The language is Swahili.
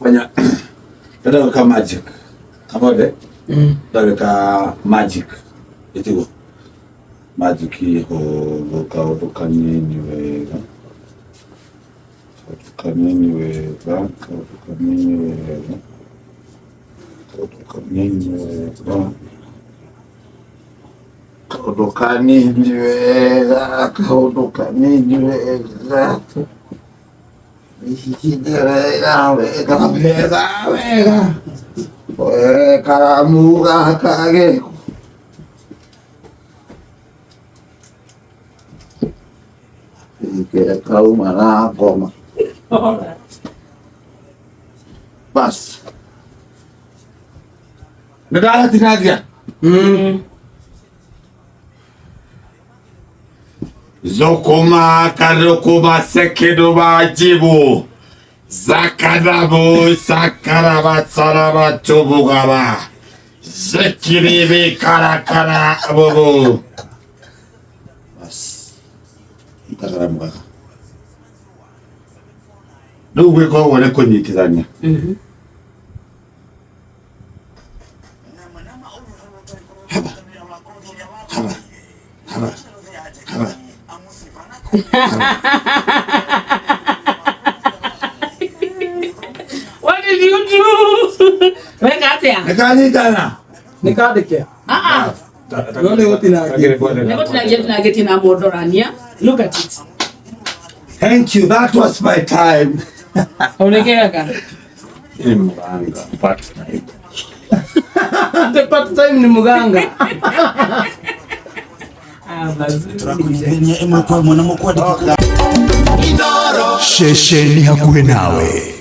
fanya ndio kama magic. Kamode? Ndio magic. Itigo. Magic hiyo uka nini kau mana goma. Bas. Negara tinagia. Zokoma karokoma sekedo bajibu. Zakadabu sakaraba saraba chobugaba. Zekiribi karakara bobo. Bas. Ntaramba. Ndugu kwa wale kunyitizanya. What did you do? Look at it. Thank you. That was my time. Part time ni muganga. Inooro shesheni hakuwe nawe.